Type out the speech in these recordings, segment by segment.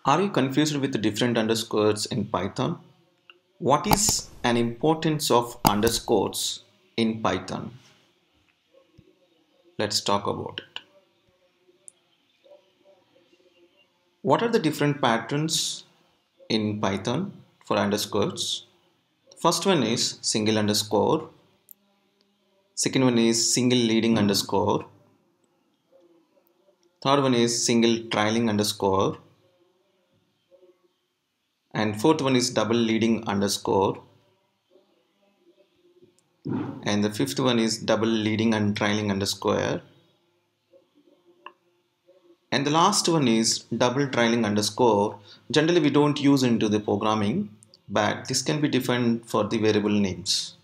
Are you confused with the different underscores in Python? What is an importance of underscores in Python? Let's talk about it. What are the different patterns in Python for underscores? First one is single underscore. Second one is single leading underscore. Third one is single trailing underscore. And fourth one is double leading underscore. And the fifth one is double leading and trailing underscore. And the last one is double trailing underscore. Generally we don't use into the programming, but this can be defined for the variable names.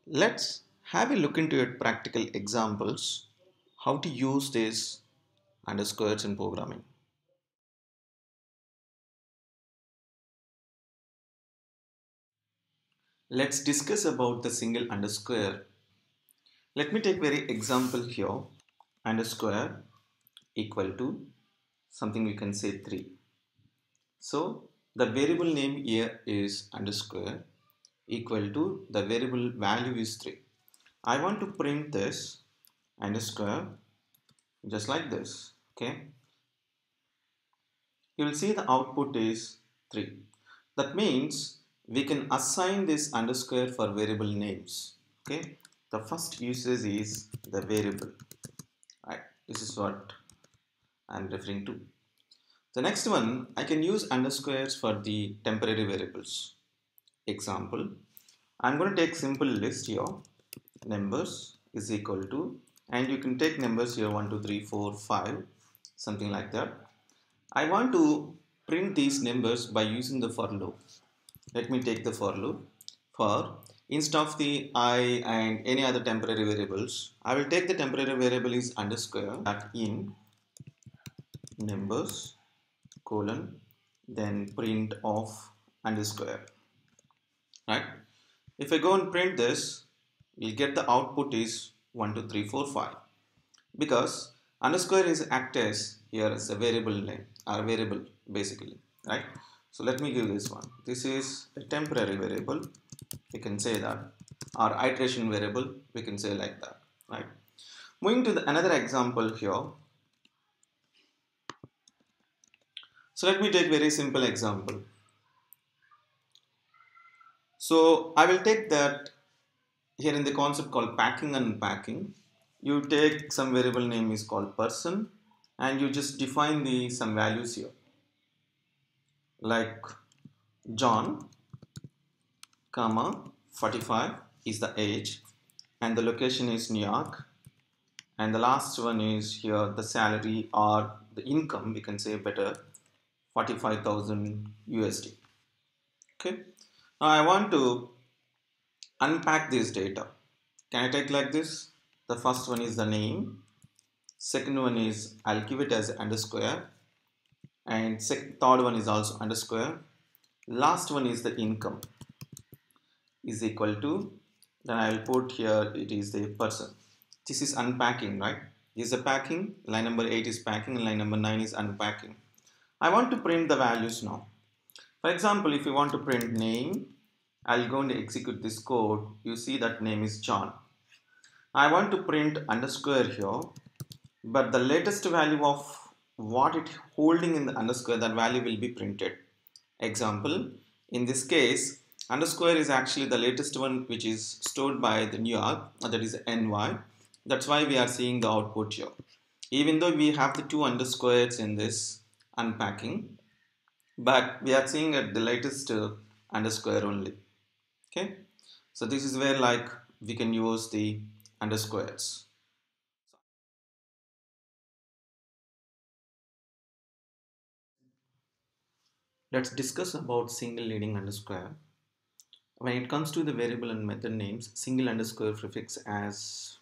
Let's have a look into your practical examples, how to use these underscores in programming. Let's discuss about the single underscore. Let me take very example here. Underscore equal to something we can say 3. So the variable name here is underscore equal to the variable value is 3. I want to print this underscore just like this. Okay, you will see the output is 3. That means we can assign this underscore for variable names. Okay, the first usage is the variable. Right, this is what I'm referring to. The next one, I can use underscores for the temporary variables. Example, I'm going to take simple list here. Numbers is equal to, and you can take numbers here 1 2 3 4 5, something like that. I want to print these numbers by using the for loop. Let me take the for loop. For instead of the I and any other temporary variables, I will take the temporary variable is underscore that in numbers colon then print of underscore. Right, if I go and print this, we'll get the output is 1 2 3 4 5, because underscore is act as here as a variable name or variable basically. Right, so let me give this one. This is a temporary variable, we can say that, or iteration variable, we can say like that. Right, moving to another example here. So let me take very simple example. So I will take that here in the concept called packing and unpacking. You take some variable name is called person, and you just define the some values here like John comma 45 is the age, and the location is New York, and the last one is here the salary or the income, we can say better, 45,000 USD. Okay, now I want to unpack this data. Can I take like this? The first one is the name, second one is I'll give it as underscore, and third one is also underscore, last one is the income is equal to, then I will put here it is the person. This is unpacking, right? This is a packing, line number 8 is packing, and line number 9 is unpacking. I want to print the values now. For example, if you want to print name, I'll go and execute this code. You see that name is John. I want to print underscore here, but the latest value of what it holding in the underscore, that value will be printed. Example, in this case, underscore is actually the latest one which is stored by the New York, that is NY. That's why we are seeing the output here. Even though we have the two underscores in this unpacking, but we are seeing at the latest underscore only. Okay, so this is where like we can use the underscores. Let's discuss about single leading underscore. When it comes to the variable and method names, single underscore prefix has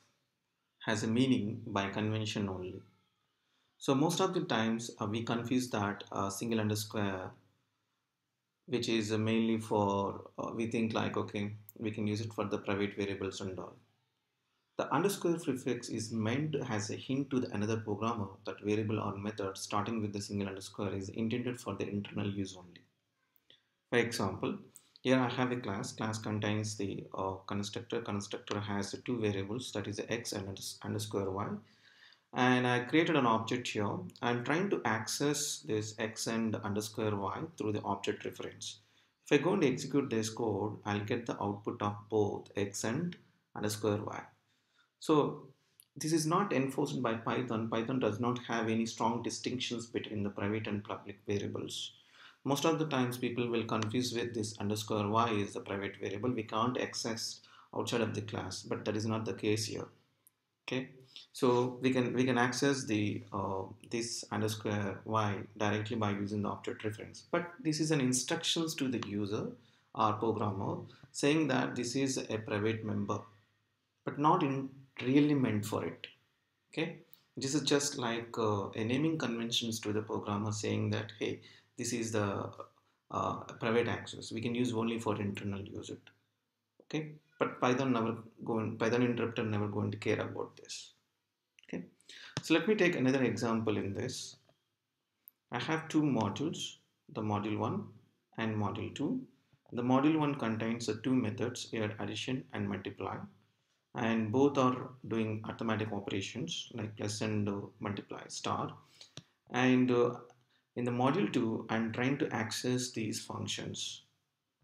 a meaning by convention only. So most of the times we confuse that single underscore, which is mainly for we think like okay, we can use it for the private variables and all. The underscore prefix is meant as a hint to the another programmer that variable or method starting with the single underscore is intended for the internal use only. For example, here I have a class. Class contains the constructor. Constructor has two variables, that is x and underscore y. And I created an object here. I'm trying to access this x and underscore y through the object reference. If I go and execute this code, I'll get the output of both x and underscore y. So this is not enforced by Python. Python does not have any strong distinctions between the private and public variables. Most of the times people will confuse with this underscore y is the private variable. We can't access outside of the class, but that is not the case here. Okay, so we can access the this underscore y directly by using the object reference. But this is an instructions to the user or programmer saying that this is a private member, but not in really meant for it. Okay, this is just like a naming conventions to the programmer saying that hey, this is the private access, we can use only for internal use it. Okay, but Python interpreter never going to care about this. Okay, so let me take another example in this. I have two modules, the module 1 and module 2. The module 1 contains the two methods here, addition and multiply, and both are doing arithmetic operations like plus and multiply star. And in the module 2 I'm trying to access these functions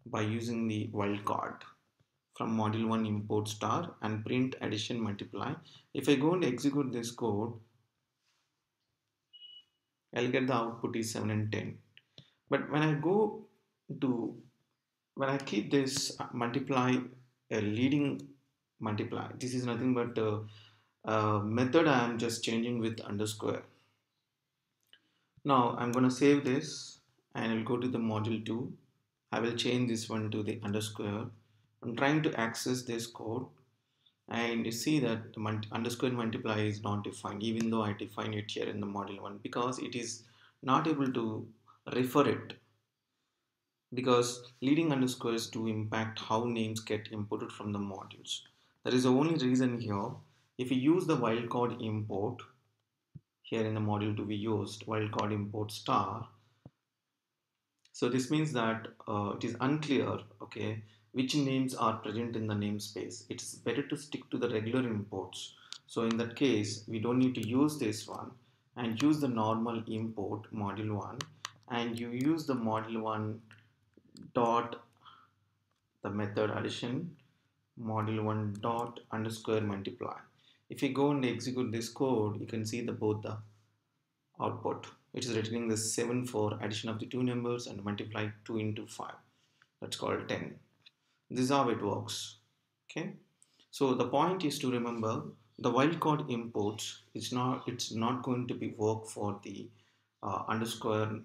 by using the wildcard from module 1 import star and print addition multiply. If I go and execute this code, I'll get the output is 7 and 10. But when I keep this multiply a leading multiply, this is nothing but method I am just changing with underscore. Now I'm going to save this and I'll go to the module 2. I will change this one to the underscore. I'm trying to access this code and you see that the underscore multiply is not defined, even though I define it here in the module 1, because it is not able to refer it, because leading underscores do impact how names get imported from the modules. That is the only reason here. If you use the wildcard import, here in the module 2 we used wildcard import star. So this means that it is unclear, okay, which names are present in the namespace. It is better to stick to the regular imports. So in that case, we don't need to use this one and use the normal import module 1, and you use the module 1 dot the method addition module 1 dot underscore multiply. If you go and execute this code, you can see the both the output. It is returning the 7 for addition of the two numbers and multiply 2 into 5. That's called 10. This is how it works. Okay. So the point is to remember the wildcard imports. It's not going to be work for the underscore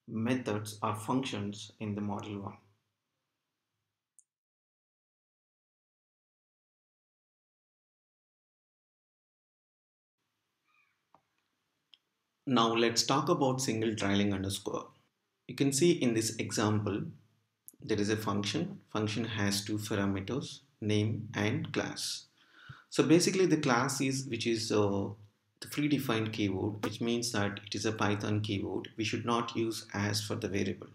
methods or functions in the module 1. Now let's talk about single trailing underscore. You can see in this example, there is a function. Function has two parameters, name and class. So basically the class is, which is the predefined keyword, which means that it is a Python keyword. We should not use as for the variable.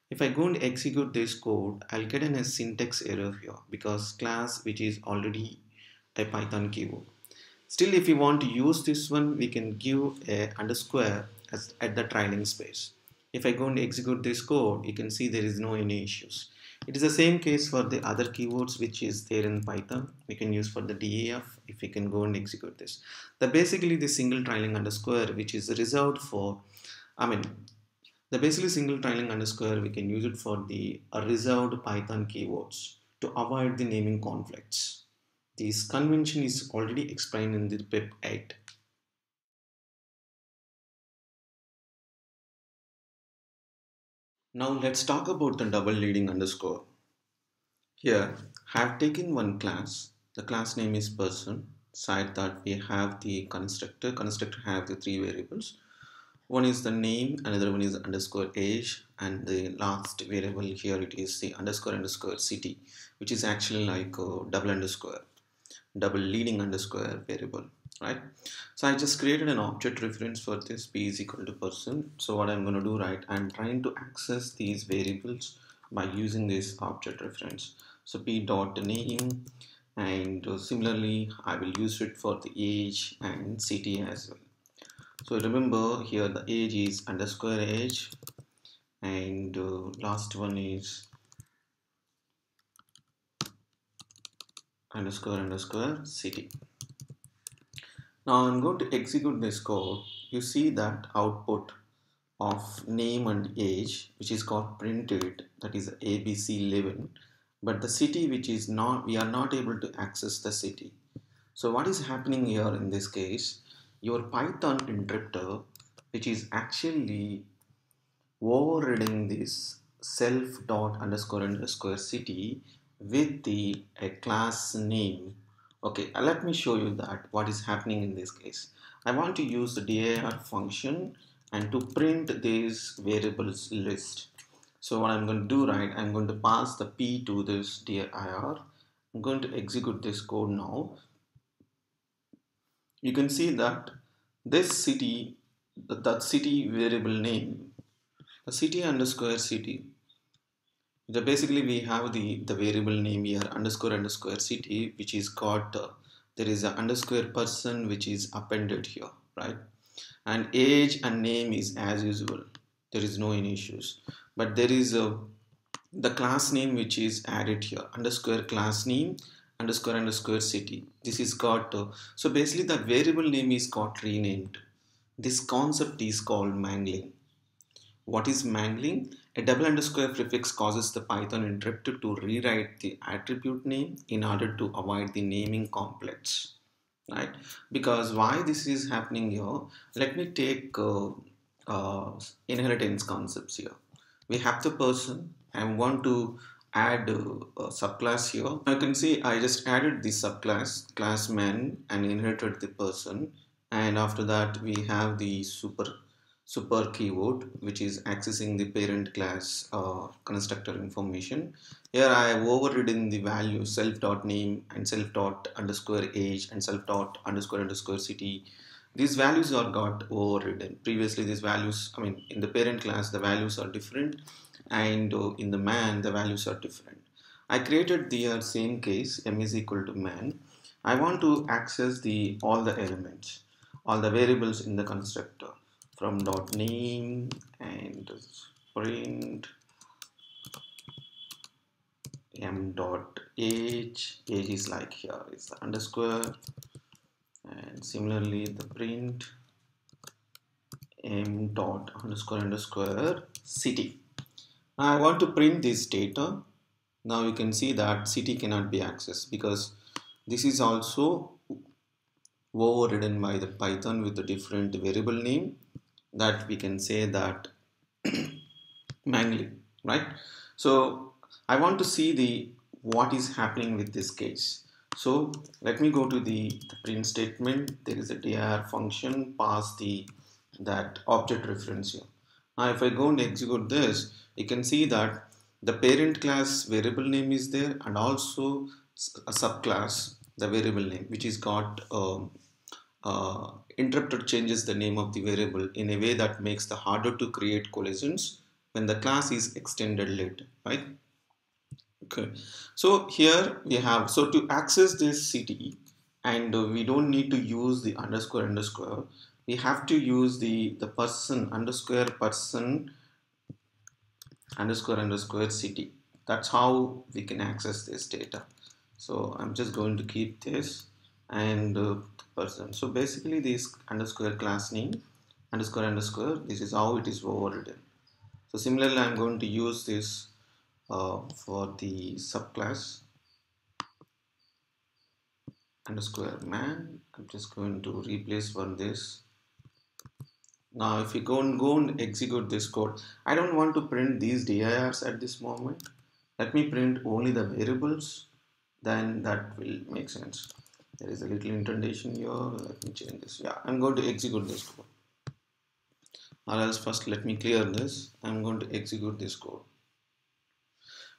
If I go and execute this code, I'll get a syntax error here because class, which is already a Python keyword. Still, if you want to use this one, we can give a underscore as at the trailing space. If I go and execute this code, you can see there is no any issues. It is the same case for the other keywords which is there in Python. We can use for the DAF if we can go and execute this. Basically the single trailing underscore, which is reserved for, the basically single trailing underscore, we can use it for the reserved Python keywords to avoid the naming conflicts. This convention is already explained in the pip 8. Now let's talk about the double leading underscore. Here I have taken one class. The class name is person. Side that we have the constructor. Constructor have the three variables. One is the name, another one is underscore age, and the last variable here it is the underscore city, which is actually like a double underscore. double leading underscore variable, right? So I just created an object reference for this p is equal to person. So what I'm going to do, right, I'm trying to access these variables by using this object reference. So p dot name, and similarly I will use it for the age and city as well. So remember here the age is underscore age, and last one is underscore city. Now I'm going to execute this code. You see that output of name and age, which is got printed, that is ABC11, but the city, which is not, we are not able to access the city. So what is happening here in this case, your Python interpreter, which is actually overriding this self dot underscore city with the a class name. Okay, let me show you that what is happening in this case. I want to use the dir function and to print this variables list. So what I'm going to do, right, I'm going to pass the p to this dir. I'm going to execute this code now. You can see that this city, that city variable name, the city underscore city. So basically we have the variable name here underscore city, which is got there is a underscore person which is appended here, right? And age and name is as usual. There is no any issues, but there is a the class name which is added here underscore class name underscore city. This is got so basically the variable name is got renamed. This concept is called mangling. What is mangling? A double underscore prefix causes the Python interpreter to rewrite the attribute name in order to avoid the naming complex, right? Because why this is happening here, let me take inheritance concepts here. We have the person and want to add a subclass here. You can see I just added the subclass class man and inherited the person, and after that we have the super keyword which is accessing the parent class constructor information. Here I have overridden the value self dot name and self dot underscore age and self dot underscore city. These values are got overridden. Previously these values, I mean in the parent class the values are different, and in the man the values are different. I created the same case m is equal to man. I want to access the all the elements, all the variables in the constructor from dot name and print m dot age is like here is the underscore, and similarly the print m dot underscore city. Now I want to print this data. Now you can see that city cannot be accessed because this is also overridden by the Python with a different variable name, that we can say that mangling, right? So I want to see the what is happening with this case. So let me go to the print statement. There is a dir function pass the that object reference here. Now if I go and execute this, you can see that the parent class variable name is there, and also a subclass the variable name which is got interpreter changes the name of the variable in a way that makes the harder to create collisions when the class is extended later, right? Okay, so here we have, so to access this city, and we don't need to use the underscore, we have to use the person underscore city. That's how we can access this data. So I'm just going to keep this and person. So basically this underscore class name underscore, this is how it is overridden. So similarly I'm going to use this for the subclass underscore man. I'm just going to replace one this. Now if you go and execute this code, I don't want to print these dirs at this moment. Let me print only the variables, then that will make sense. There is a little indentation here. Let me change this. Yeah, I'm going to execute this code. Or else first let me clear this. I'm going to execute this code.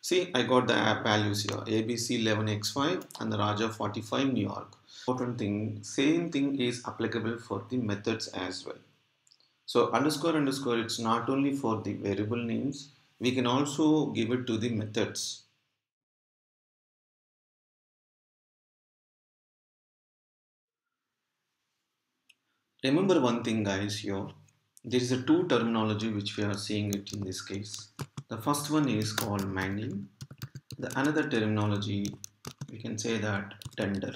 See, I got the app values here, ABC 11x5 and the Raja 45 New York. Important thing, same thing is applicable for the methods as well. So underscore underscore, it's not only for the variable names, we can also give it to the methods. Remember one thing guys here, there is a two terminology which we are seeing it in this case. The first one is called manual. The another terminology, we can say that dunder.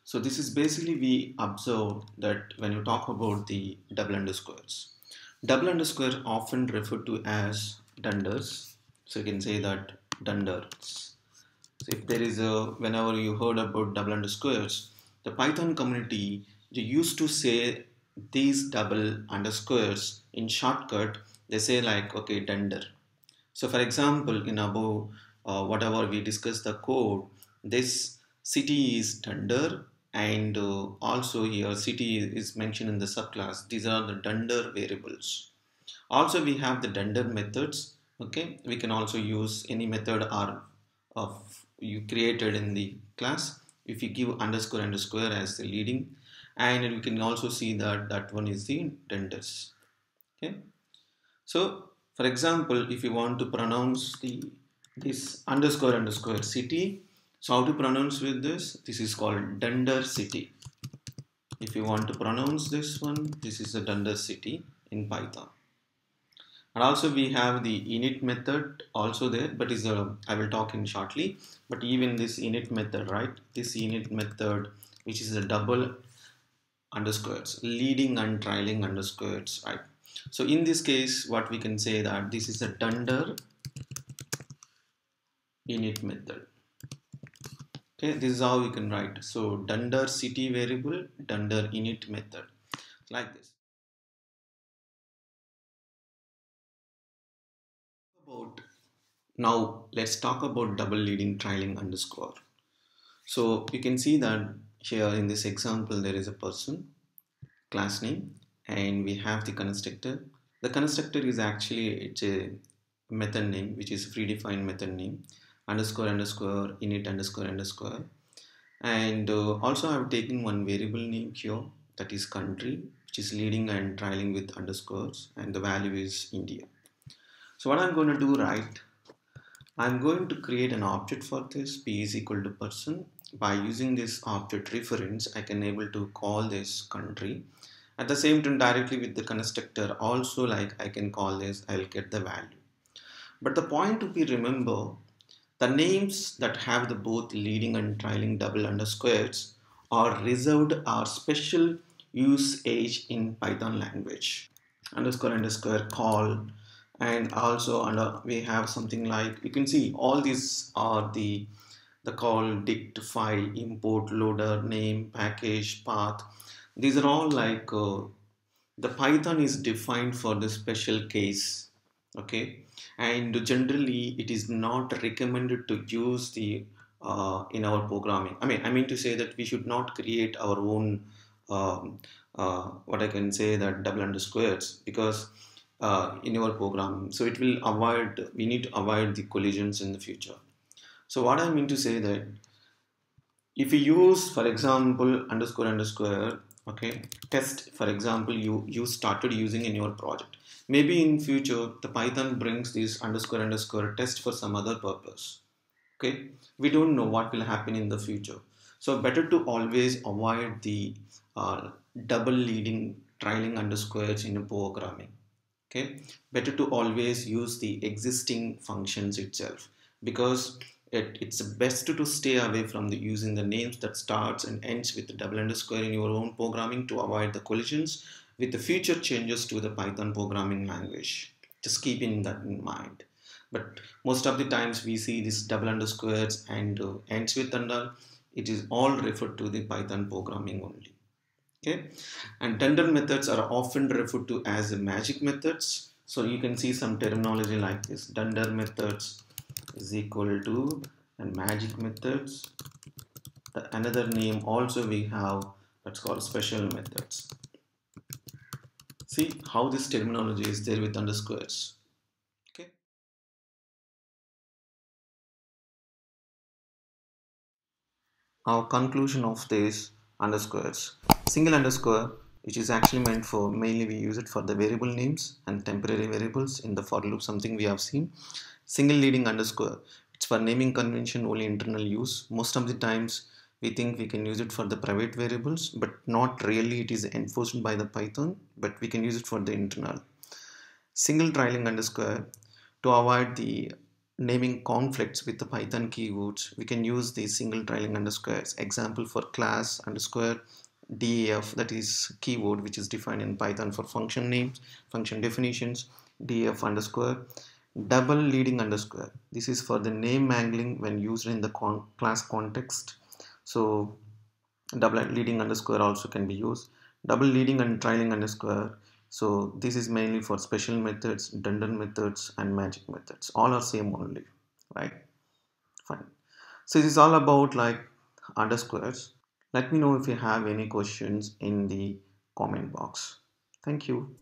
So this is basically we observe that when you talk about the double underscore often referred to as dunders. So you can say that dunders. So if there is a, whenever you heard about double underscores, the Python community, they used to say these double underscores in shortcut, they say like, okay, dunder. So for example, in above, whatever we discussed the code, this city is dunder and also here city is mentioned in the subclass. These are the dunder variables. Also we have the dunder methods. Okay, we can also use any method or of you created in the class. If you give underscore underscore as the leading, and we can also see that that one is the dunders. Okay. So, for example, if you want to pronounce the this underscore underscore city, so how to pronounce with this? This is called Dunder city. If you want to pronounce this one, this is a Dunder city in Python. And also we have the init method also there, but is I will talk in shortly. But even this init method, right? This init method, which is a double underscores, leading and trailing underscores, right? So in this case, what we can say that this is a dunder init method. Okay, this is how we can write. So dunder city variable, dunder init method, like this. About now, let's talk about double leading trailing underscore. So you can see that here in this example, there is a person, class name, and we have the constructor. The constructor is actually it's a method name which is predefined method name underscore underscore init underscore underscore, and also I've taken one variable name here, that is country, which is leading and trailing with underscores, and the value is India. So what I'm going to do, right, I'm going to create an object for this p is equal to person. By using this object reference, I can able to call this country. At the same time, directly with the constructor, also like I can call this, I'll get the value. But the point to be remember, the names that have the both leading and trailing double underscores are reserved or special usage in Python language. Underscore underscore call, and also under we have something like, you can see all these are the call, dict, file, import, loader, name, package, path. These are all like the Python is defined for the special case. Okay, and generally it is not recommended to use the in our programming. I mean to say that we should not create our own what I can say that double underscores, because in our programming, so it will avoid, we need to avoid the collisions in the future. So what I mean to say that if you use for example underscore underscore, okay, test, for example, you started using in your project, maybe in future the Python brings this underscore underscore test for some other purpose. Okay, we don't know what will happen in the future, so better to always avoid the double leading trailing underscores in a programming. Okay, better to always use the existing functions itself, because it's best to stay away from the using the names that starts and ends with the double underscore in your own programming to avoid the collisions with the future changes to the Python programming language. Just keeping that in mind. But most of the times we see this double underscores and ends with under, it is all referred to the Python programming only. Okay, and dunder methods are often referred to as the magic methods. So you can see some terminology like this: dunder methods is equal to and magic methods. The another name also we have, that's called special methods. See how this terminology is there with underscores. Okay. our conclusion of this underscores. Single underscore, which is actually meant for, mainly we use it for the variable names and temporary variables in the for loop, something we have seen. Single leading underscore, it's for naming convention, only internal use. Most of the times we think we can use it for the private variables, but not really. It is enforced by the Python, but we can use it for the internal. Single trailing underscore, to avoid the naming conflicts with the Python keywords, we can use the single trailing underscores. Example for class underscore def, that is keyword which is defined in Python for function names, function definitions, def underscore. Double leading underscore, this is for the name mangling when used in the class context. So double leading underscore also can be used. Double leading and trailing underscore, so this is mainly for special methods, redundant methods and magic methods. All are same only, right? Fine. So this is all about like underscores. Let me know if you have any questions in the comment box. Thank you.